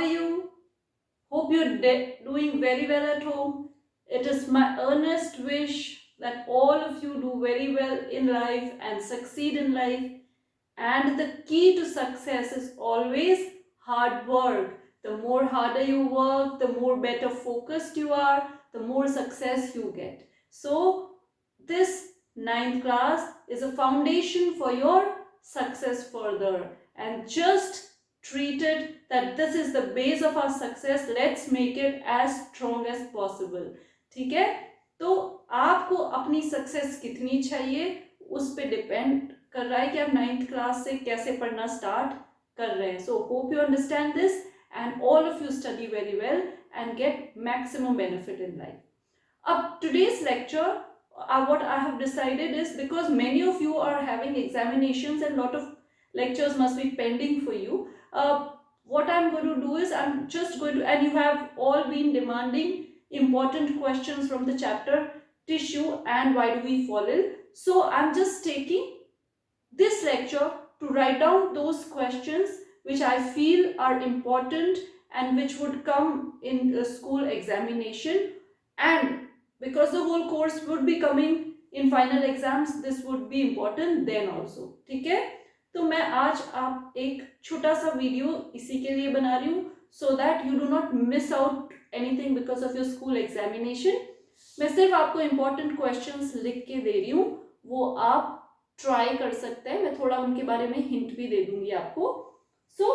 are you? Hope you're doing very well at home. It is my earnest wish that all of you do very well in life and succeed in life. And the key to success is always hard work. The more harder you work, the more better focused you are, the more success you get. So this ninth class is a foundation for your success further, and just treat it that this is the base of our success. Let's make it as strong as possible. ठीक है, तो आपको अपनी success कितनी चाहिए उस पे depend कर रहा है कि आप नाइन्थ क्लास से कैसे पढ़ना स्टार्ट कर रहे हैं. So hope you understand this and all of you study very well and get maximum benefit in life. Today's lecture, what I have decided is, because many of you are having examinations and lot of lectures must be pending for you, what I'm going to do is I'm just going to, and you have all been demanding important questions from the chapter tissue and why do we fall ill. So I'm just taking this lecture to write down those questions which I feel are important and which would come in a school examination, and because the whole course would be coming in final exams, this would be important then also. ठीक है, तो मैं आज आप एक छोटा सा video इसी के लिए बना रही हूँ so that you do not miss out anything because of your school examination. मैं सिर्फ आपको important questions लिख के दे रही हूँ, वो आप ट्राई कर सकते हैं. मैं थोड़ा उनके बारे में हिंट भी दे दूंगी आपको. So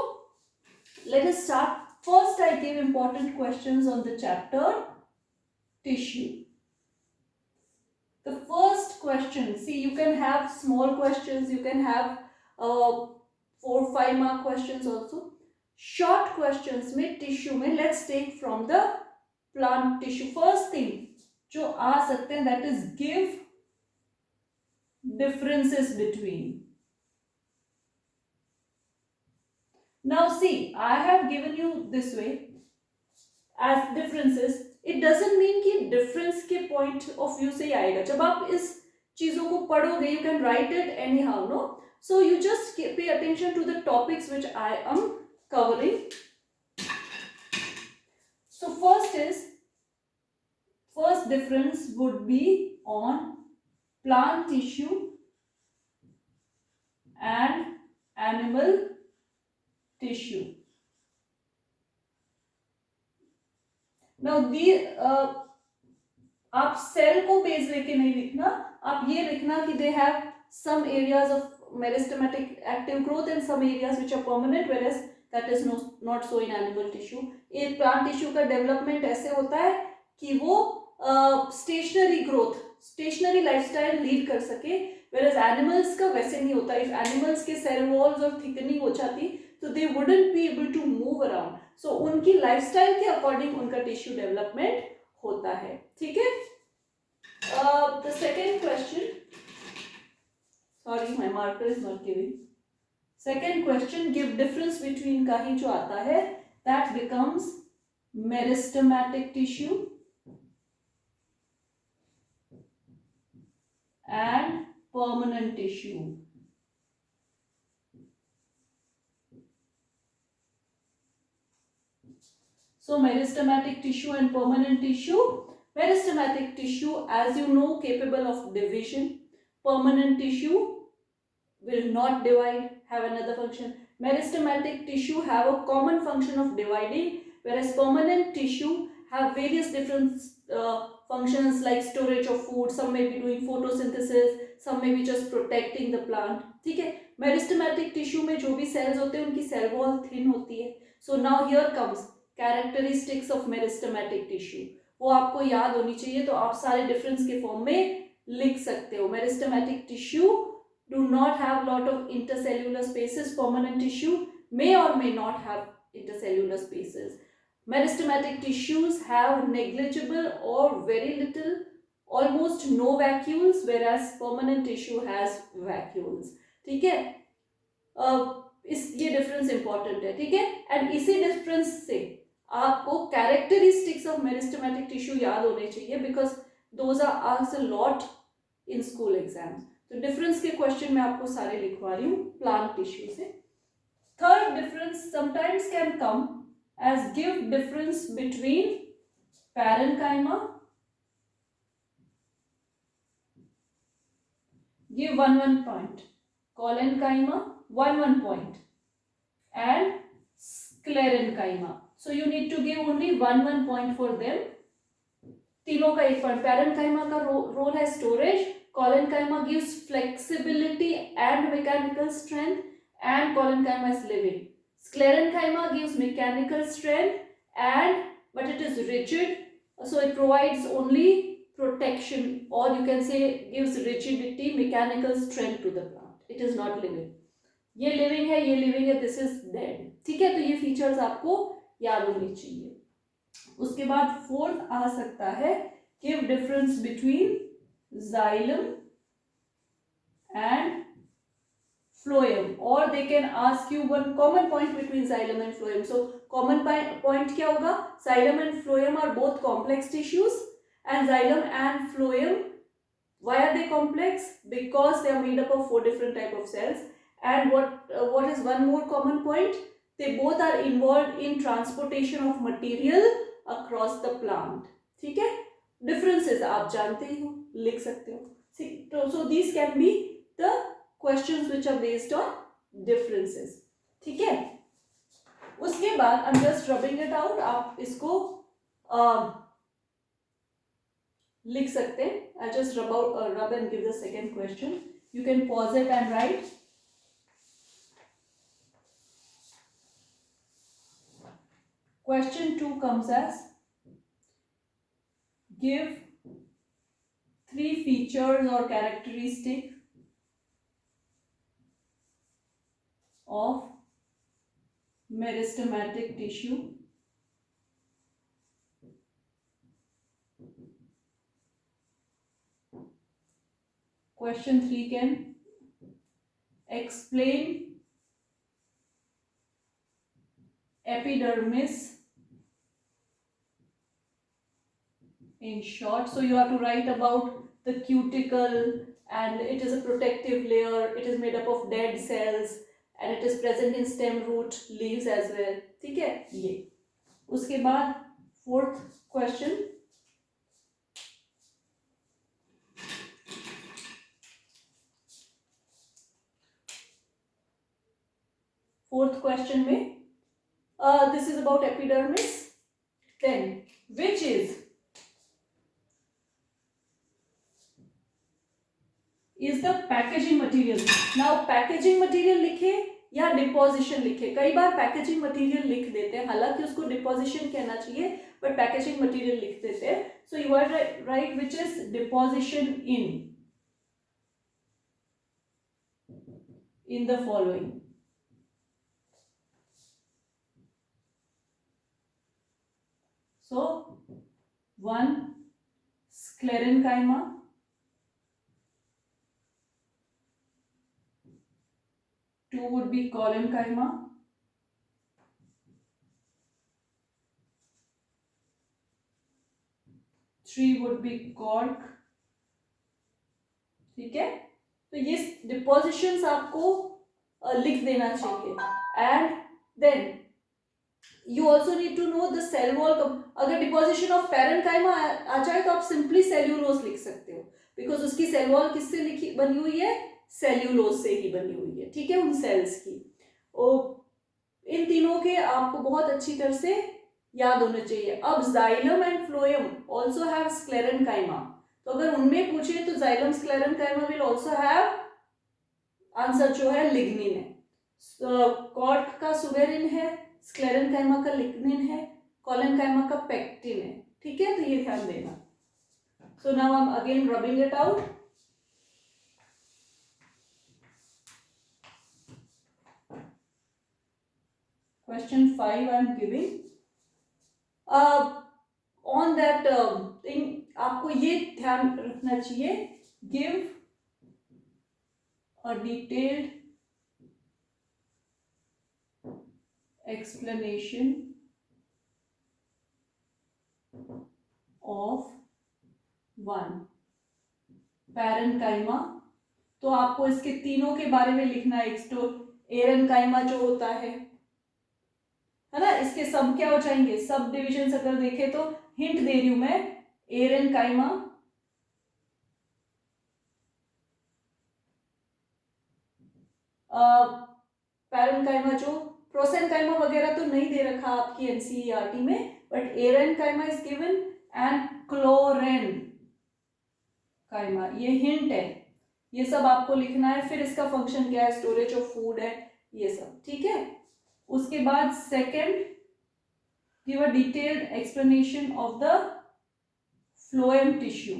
let us start. First I gave important questions on the chapter tissue. The first question, see, you can have small questions, you can have 4-5 mark questions also. Short questions में tissue में let's take from the plant tissue. First thing जो आ सकते हैं, that is give differences between. Now see, I have given you this way as differences. It doesn't mean कि difference के point of view से ही आएगा. जब आप इस चीजों को पढ़ोगे, you can write it anyhow, no? So you just pay attention to the topics which I am covering. So first difference would be on plant tissue and animal tissue. Now आप cell को base लेके नहीं लिखना, आप ये लिखना कि they have some areas of meristematic active growth and some areas which are permanent, whereas that is not so in animal tissue. एक plant tissue का development ऐसे होता है कि वो stationary growth, stationary lifestyle lead कर सके, whereas animals का वैसे नहीं होता. If animals के cell walls और thickening हो जाती तो they wouldn't be able to move around. So उनकी lifestyle के according उनका tissue development होता है. ठीक है. The second question, sorry my marker is not giving. Second question, give difference between का ही जो आता है, that becomes meristematic tissue and permanent tissue. So meristematic tissue and permanent tissue. Meristematic tissue, as you know, capable of division. Permanent tissue will not divide, have another function. Meristematic tissue have a common function of dividing, whereas permanent tissue have various different functions like storage of food. Some may be doing photosynthesis, some may be just protecting the plant. ठीक है. Meristematic tissue में जो भी cells होते हैं उनकी cell wall thin होती है. So now here comes characteristics of meristematic tissue. वो आपको याद होनी चाहिए, तो आप सारे difference के form में लिख सकते हो. Meristematic tissue do not have lot of intercellular spaces. Permanent tissue may or may not have intercellular spaces. Meristematic tissues have negligible or very little, almost no vacuoles, whereas permanent tissue has vacuoles. ठीक है. ये difference important है. ठीक है. And इसी difference से आपको characteristics of meristematic tissue याद होने चाहिए, because those are asked a lot in school exams. तो डिफरेंस के क्वेश्चन मैं आपको सारे लिखवा रही हूँ प्लांट टिश्यू से. Third difference sometimes can come as give difference between parenchyma, give 1 point, collenchyma 1 point, and sclerenchyma. So you need to give only 1 point for them. तीनों का 1 पॉइंट. पैरेंकाइमा का रोल है storage, collenchyma gives flexibility and mechanical strength, and collenchyma is living. Sclerenchyma gives mechanical strength and but it is rigid, so it provides only protection, or you can say gives rigidity, mechanical strength to the plant. It is not living. ये living है, ये living है, this is dead. ठीक है, तो ये features आपको याद होने चाहिए. उसके बाद फोर्थ आ सकता है give difference between xylem and phloem, or they can ask you one common point between xylem and phloem. So common point क्या होगा? Xylem and phloem are both complex tissues, and xylem and phloem, why are they complex? Because they are made up of 4 different type of cells. And what is one more common point? They both are involved in transportation of material across the plant. ठीक है, differences आप जानते ही हो, लिख सकते हो. So these can be the questions which are based on differences. ठीक है, उसके बाद I'm just rubbing it out. आप इसको लिख सकते हैं. I just rub and give the second question. You can pause it and write. Question 2 comes as give 3 features or characteristic of meristematic tissue. Question 3 can explain epidermis in short. So you have to write about the cuticle, and it is a protective layer, it is made up of dead cells, and it is present in stem, root, leaves as well. ठीक है, ये. उसके बाद fourth question, में this is about epidermis. Then which is the packaging material. Now packaging material लिखे या deposition लिखे. कई बार पैकेजिंग मटेरियल लिख देते हैं, हालांकि उसको डिपोजिशन कहना चाहिए, बट पैकेजिंग मटेरियल लिख देते हैं. So you are write which is deposition in the following. So 1 sclerenchyma, 2 would be collenchyma, 3 would be cork. ठीक है, तो ये डिपोजिशंस आपको लिख देना चाहिए. And then you also need to know the cell wall. अगर डिपोजिशन ऑफ पैरेंकाइमा आ जाए तो आप सिंपली सेल्यूलोज लिख सकते हो, बिकॉज उसकी सेल वॉल किससे बनी हुई है? सेल्यूलोज से ही बनी हुई है. ठीक है, उन सेल्स की. इन तीनों के आपको बहुत अच्छी तरह से याद होने चाहिए. अब xylem and phloem also have sclerenchyma, तो अगर उनमें पूछे तो xylem sclerenchyma will also have, answer जो है लिग्निन है. कॉर्क का सुबेरिन है, स्क्लेरेनकाइमा का लिग्निन है, कॉलेनकाइमा का पेक्टिन है. ठीक है, तो ये ध्यान देना. So now I am again rubbing it out. Question 5 I am giving. On that thing आपको ये ध्यान रखना चाहिए, give a detailed explanation of 1 parenchyma. तो आपको इसके तीनों के बारे में लिखना है. एक तो एरेनकाइमा जो होता है है ना। इसके सब क्या हो जाएंगे, सब डिविजन अगर देखें तो हिंट दे रही हूं मैं, एरेनकाइमा, पैरेनकाइमा, जो प्रोसेनकाइमा वगैरह तो नहीं दे रखा आपकी एनसीईआरटी में, but parenchyma is given and chlorenchyma, ये हिंट है, ये सब आपको लिखना है। फिर इसका फंक्शन क्या है, स्टोरेज ऑफ फूड है, ये सब ठीक है। उसके बाद second, give a detailed explanation of the phloem tissue,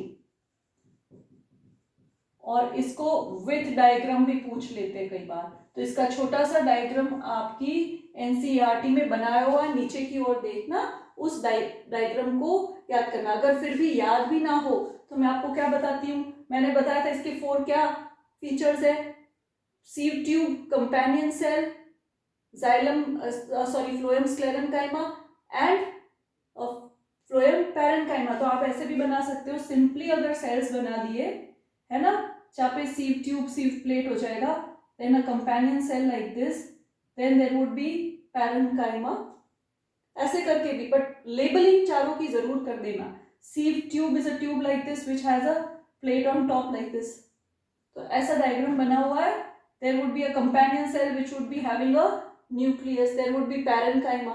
और इसको विथ डायग्राम भी पूछ लेते हैं कई बार, तो इसका छोटा सा डायग्राम आपकी एनसीईआरटी में बनाया हुआ नीचे की ओर देखना, उस डायग्राम को याद करना। अगर फिर भी याद भी ना हो तो मैं आपको क्या बताती हूँ, मैंने बताया था इसके 4 क्या फीचर्स है, sieve tube, companion cell, xylem phloem sclerenchyma and phloem parenchyma. तो आप ऐसे भी बना सकते हो, सिंपली अगर सेल्स बना दिए है ना, जहाँ पे सीव ट्यूब सीव प्लेट हो जाएगा, then a companion cell like this, then there would be parenchyma, ऐसे करके भी, बट लेबलिंग चारों की जरूर कर देना। Sieve tube is a tube like this which has a plate on top like this, तो ऐसा डायग्राम बना हुआ है। There would be a companion cell which would be having a nucleus, there would be parenchyma,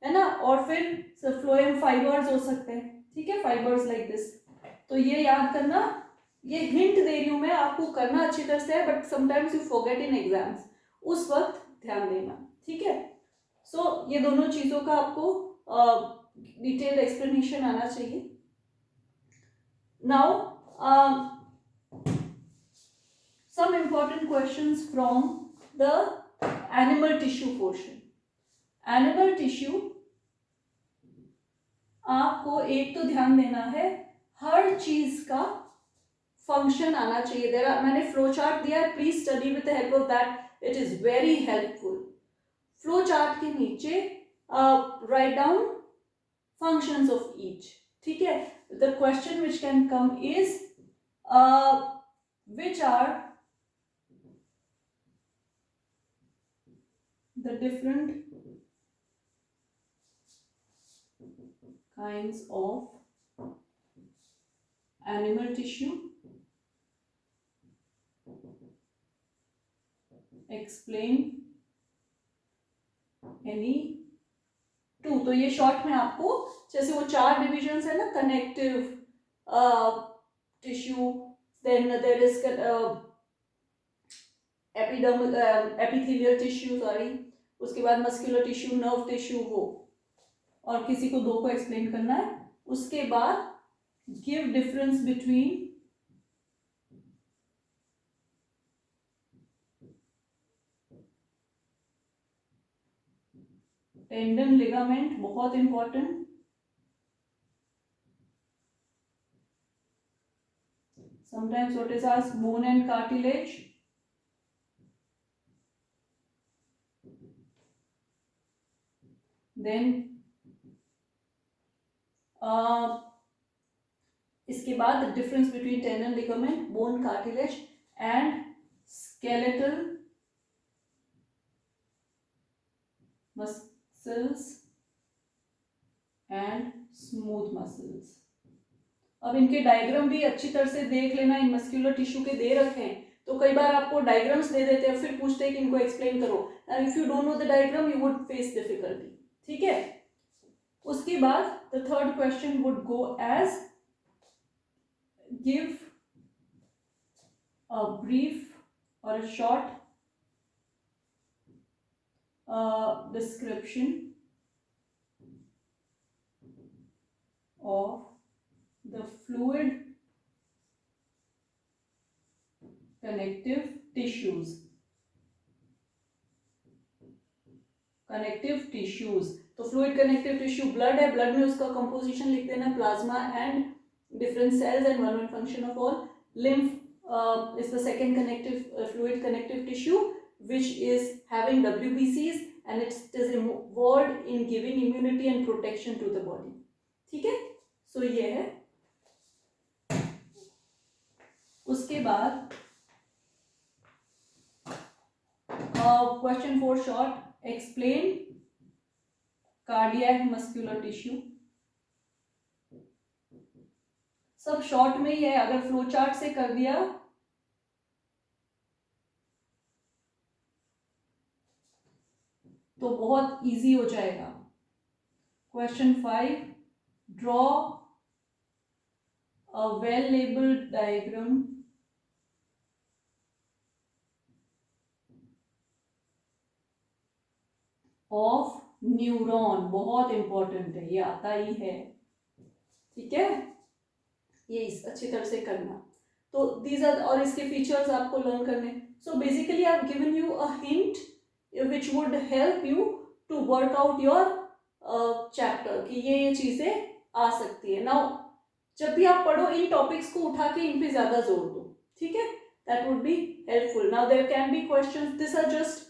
है ना, और फिर phloem fibres हो सकते हैं, ठीक है, फाइबर्स लाइक दिस। तो ये याद करना, ये हिंट दे रही हूं मैं आपको, करना अच्छी तरह से है, but sometimes you forget in exams, उस वक्त ध्यान देना, ठीक है। सो ये दोनों चीजों का आपको डिटेल्ड एक्सप्लेनेशन आना चाहिए। Now some important questions from the animal tissue portion. Animal tissue, आपको एक तो ध्यान देना है, हर चीज का फंक्शन आना चाहिए। मैंने फ्लो चार्ट दिया है, please study with the help of that, it is very helpful. Flow chart के नीचे write down functions of each, ठीक है। The question which can come is which are the different kinds of animal tissue, explain any two। तो ये short में आपको, जैसे वो 4 डिविजन्स है ना, connective tissue, then there is epidermal epithelial tissue, sorry, उसके बाद मस्कुलर टिश्यू, नर्व टिश्यू, वो, और किसी को 2 को एक्सप्लेन करना है। उसके बाद give difference between tendon, ligament, बहुत important, sometimes what is asked, bone and cartilage, then इसके बाद difference between tendon, ligament, bone, cartilage and skeletal muscles and smooth muscles. अब इनके डायग्राम भी अच्छी तरह से देख लेना, इन मस्कुलर टिश्यू के दे रखे हैं, तो कई बार आपको डायग्राम्स दे देते हैं, फिर पूछते हैं कि इनको एक्सप्लेन करो, and if you don't know the diagram you would face difficulty, ठीक है। उसके बाद the third question would go as give a brief और a short description of the fluid connective tissues, connective tissues। तो fluid connective tissue blood है, blood में उसका composition लिख देना, plasma and different cells and one function of all. Lymph is the second connective fluid connective tissue which is having WBCs and it is involved in giving immunity and protection to the body, ठीक है। सो ये है। उसके बाद question 4 short, explain cardiac muscular tissue, सब short में ही है, अगर फ्लो चार्ट से कर दिया तो बहुत इजी हो जाएगा। Question 5, draw a well labelled diagram of neuron, बहुत इंपॉर्टेंट है, ये आता ही है, ठीक है, ये इस अच्छी तरह से करना। तो दीज आर, और इसके फीचर्स आपको लर्न करने। So basically I have given you a hint which would help you to work out your chapter कि ये चीजें आ सकती है। नाउ जब भी आप पढ़ो इन टॉपिक्स को उठा के इन पे ज्यादा जोर दो, ठीक है, that would be helpful. Now there can be questions, this are just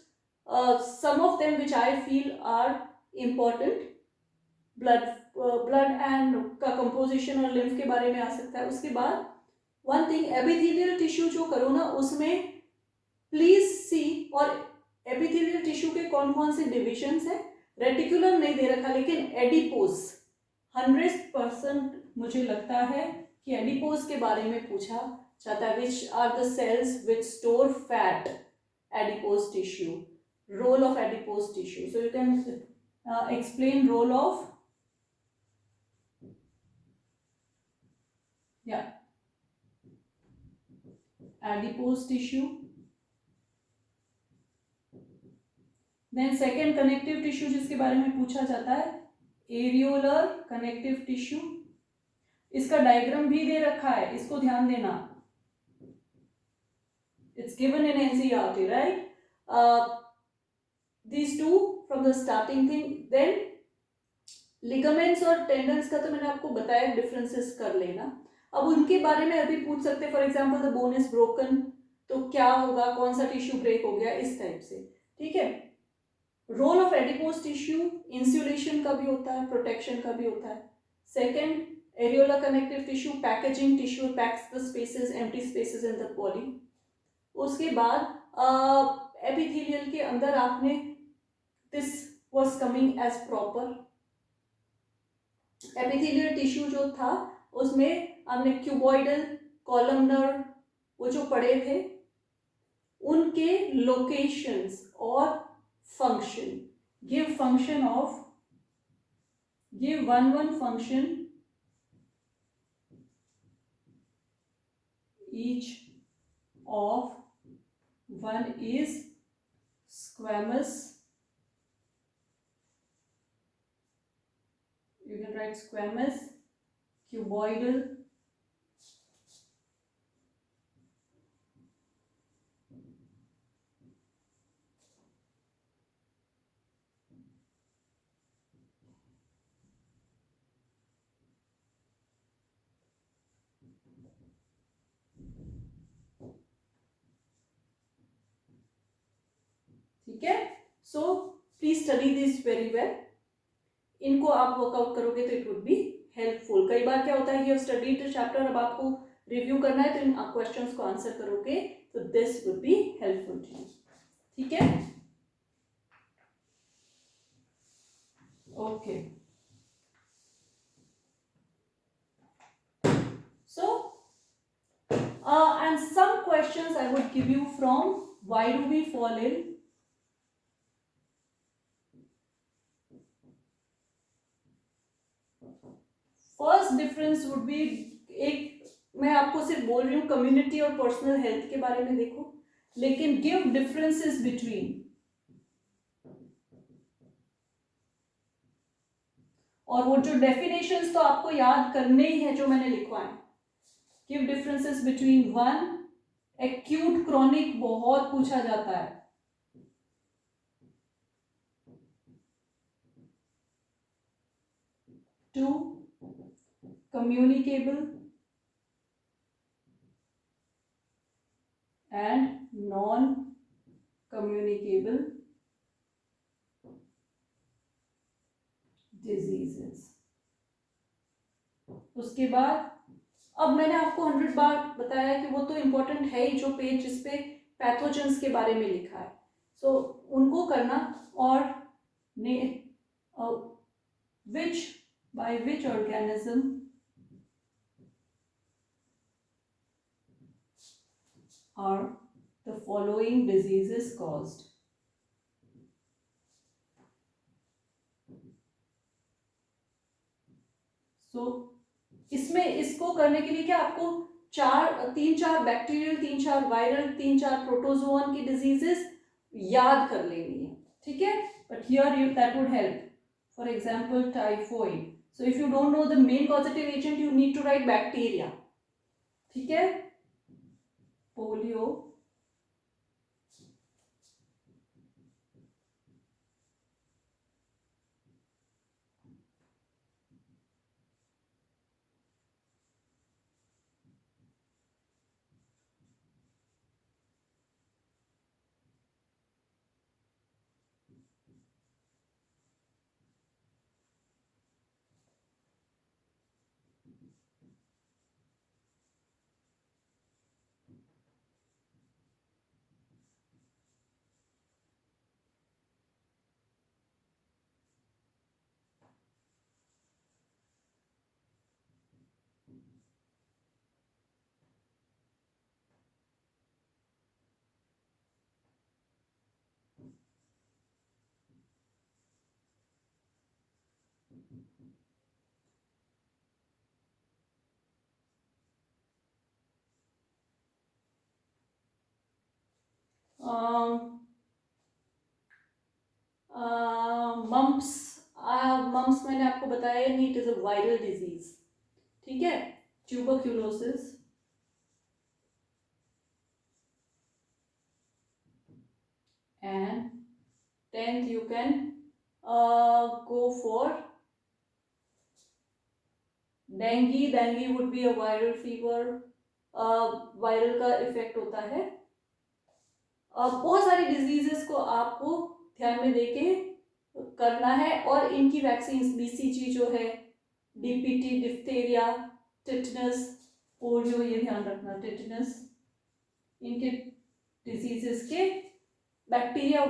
some of them which I feel are important। Blood and का कंपोजिशन और लिम्फ के बारे में आ सकता है। उसके बाद वन थिंग, एपिथेलियल टिश्यू जो करो ना उसमें प्लीज सी, और एपिथेलियल टिश्यू के कौन कौन से डिविजन्स है, रेटिकुलर नहीं दे रखा लेकिन एडिपोज 100% मुझे लगता है कि एडिपोज के बारे में पूछा जाता है, which are the cells which store fat, adipose tissue, role of adipose tissue. So you can explain role of, yeah, adipose tissue. Then second connective tissue जिसके बारे में पूछा जाता है, areolar connective tissue, इसका डायग्राम भी दे रखा है, इसको ध्यान देना, it's given in NCERT, right? These two from the starting thing. Then ligaments और टेंडन्स का तो मैंने आपको बताया, डिफरेंसेस कर लेना। अब उनके बारे में अभी पूछ सकते हैं, for example the bone is broken, तो क्या होगा, कौन सा टिश्यू ब्रेक हो गया, इस टाइप से, ठीक है। Role of adipose tissue, insulation का भी होता है, प्रोटेक्शन का भी होता है। Second, areolar connective tissue, packaging tissue, packs the spaces, empty spaces in the body. उसके बाद एपिथेलियल के अंदर आपने this was coming as proper epithelial tissue जो था उसमें हमने क्यूबॉइडल, कॉलमनर, वो जो पढ़े थे उनके लोकेशंस और function, give function of, give one function each of one is squamous, you can write squamous, cuboidal, ठीक है। So please study this very well, इनको आप वर्कआउट करोगे तो इट वुड बी हेल्पफुल। कई बार क्या होता है, ये स्टडी द चैप्टर, अब आपको रिव्यू करना है तो इन क्वेश्चंस को आंसर करोगे तो this would be helpful to you, ठीक है। Okay, so and some questions I would give you from why do we fall ill. First difference would be, एक मैं आपको सिर्फ बोल रही हूँ कम्युनिटी और पर्सनल हेल्थ के बारे में देखो, लेकिन गिव डिफरेंसेस बिटवीन, और वो जो डेफिनेशंस तो आपको याद करने ही है जो मैंने लिखवाए। Give differences between, one, acute chronic बहुत पूछा जाता है, to, communicable and non-communicable diseases। उसके बाद अब मैंने आपको 100 बार बताया कि वो तो इम्पोर्टेंट है ही, जो पेज जिसपे पैथोजेंस के बारे में लिखा है, सो उनको करना। और by which organism are the following diseases caused? सो इसमें इसको करने के लिए क्या आपको तीन चार बैक्टीरियल, तीन चार वायरल, तीन चार प्रोटोजोअन की डिजीजेस याद कर लेनी है, ठीक है. But here you that would help. For example typhoid. So if you don't know the main causative agent you need to write bacteria, ठीक है. Polio, mumps. मम्प्स मैंने आपको बताया नहीं, it is a viral disease, ठीक है. Tuberculosis, and 10th you can go for dengue. Dengue would be a viral fever. Viral का effect होता है. बहुत सारी डिजीजेस को आपको ध्यान में देके करना है, और इनकी वैक्सीन बीसीजी जो है, डीपीटी, डिप्थेरिया, टिटनस, पोलियो, ये ध्यान रखना. टिटनस, इनके डिजीजेस के बैक्टीरिया,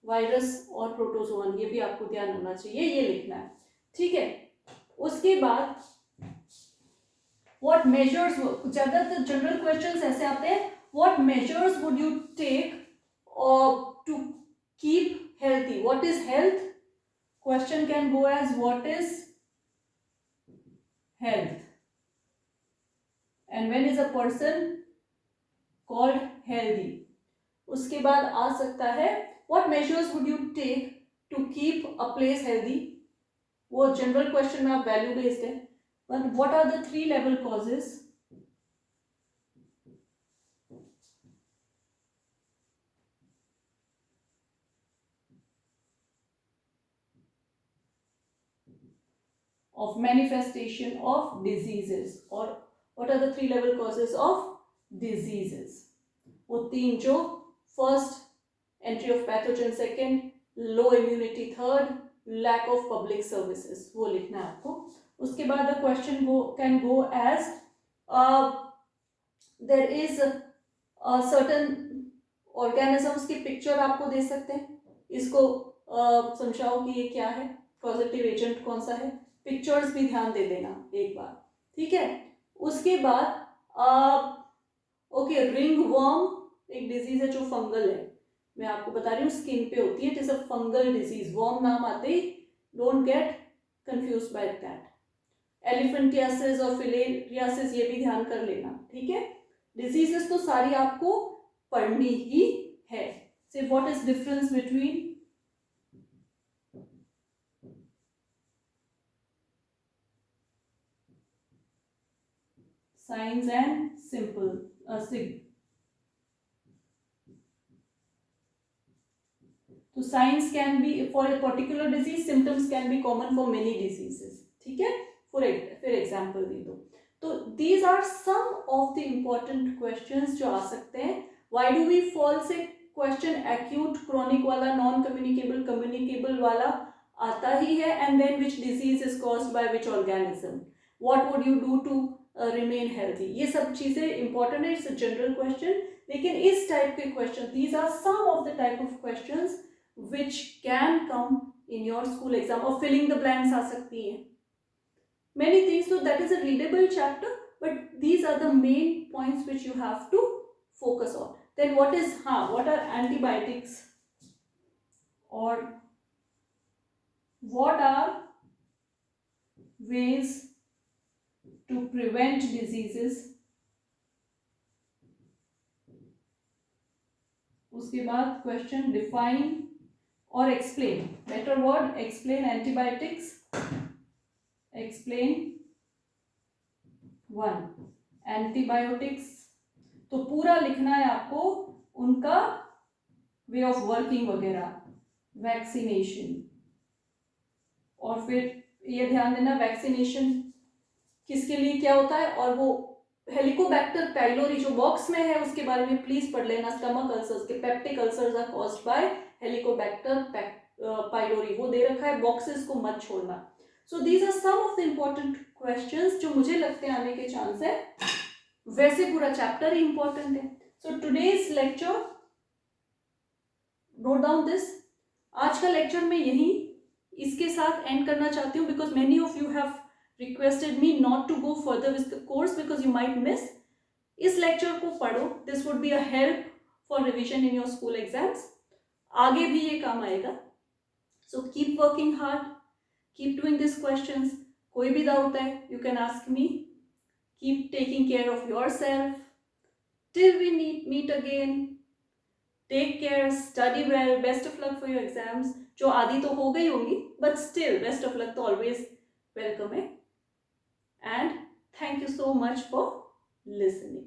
वायरस और प्रोटोजोन, ये भी आपको ध्यान होना चाहिए, ये लिखना है, ठीक है. उसके बाद व्हाट मेजर्स, ज्यादातर जनरल क्वेश्चंस ऐसे आते हैं. What measures would you take to keep healthy? What is health? Question can go as what is health, and when is a person called healthy. उसके बाद आ सकता है what measures would you take to keep a place healthy. वो general question में आप value based है. But what are the 3 level causes? of manifestation of diseases, or what are the 3 level causes of diseases? वो 3 जो, first entry of pathogen, second low immunity, third lack of public services, वो लिखना है आपको. उसके बाद the question can go as there is a certain organisms की picture आपको दे सकते हैं, इसको समझाओ कि ये क्या है, पॉजिटिव एजेंट कौन सा है. पिक्चर्स भी ध्यान दे देना एक बार, ठीक है. उसके बाद ओके, रिंग वर्म एक डिजीज है जो फंगल है, मैं आपको बता रही हूँ, स्किन पे होती है. It is a fungal disease. Worm नाम आते ही don't get confuse by that. Elephantiasis और फिलेरियासिस, ये भी ध्यान कर लेना, ठीक है. डिजीजेस तो सारी आपको पढ़नी ही है. से what is difference between signs and simple तो signs can be for a particular disease, symptoms can be common for many diseases, ठीक है. फॉर एग्जाम्पल दे दो. तो these are some of the important questions जो आ सकते हैं. व्हाई डू वी फॉल से क्वेश्चन एक्यूट, क्रॉनिक वाला, नॉन कम्युनिकेबल, कम्युनिकेबल वाला आता ही है. And then which disease is caused by which organism, what would you do to remain healthy, ये सब चीजें इंपॉर्टेंट है. It's a general question. लेकिन इस टाइप के question, these are some of the type of questions which can come in your school exam, or filling the blanks आ सकती है, many things. So that is a readable chapter, but these are the main points which you have to focus on. Then what are antibiotics, or what are ways to prevent diseases. उसके बाद question define और explain, better word explain antibiotics, explain one antibiotics, तो पूरा लिखना है आपको उनका way of working वगैरह, वैक्सीनेशन, और फिर ये ध्यान देना वैक्सीनेशन किसके लिए क्या होता है, और वो हेलिकोबैक्टर पाइलोरी जो बॉक्स में है उसके बारे में प्लीज पढ़ लेना. स्टमक अल्सर्स के peptic ulcers are caused by helicobacter pylori, वो दे रखा है, बॉक्सेस को मत छोड़ना. So these are some of the important questions जो मुझे लगते हैं आने के चांस है. वैसे पूरा चैप्टर ही इंपॉर्टेंट है. So today's lecture, note down this, आज का लेक्चर मैं यही इसके साथ एंड करना चाहती हूँ, because many of you have requested me not to go further with the course because you might miss. इस लेक्चर को पढ़ो, this would be a help for revision in your school exams. आगे भी ये काम आएगा. So keep working hard, keep doing these questions. कोई भी डाउट है you can ask me. Keep taking care of yourself. Till we meet again. Take care, study well, best of luck for your exams. जो आदि तो हो गई होंगी, but still best of luck तो always welcome है. And thank you so much for listening.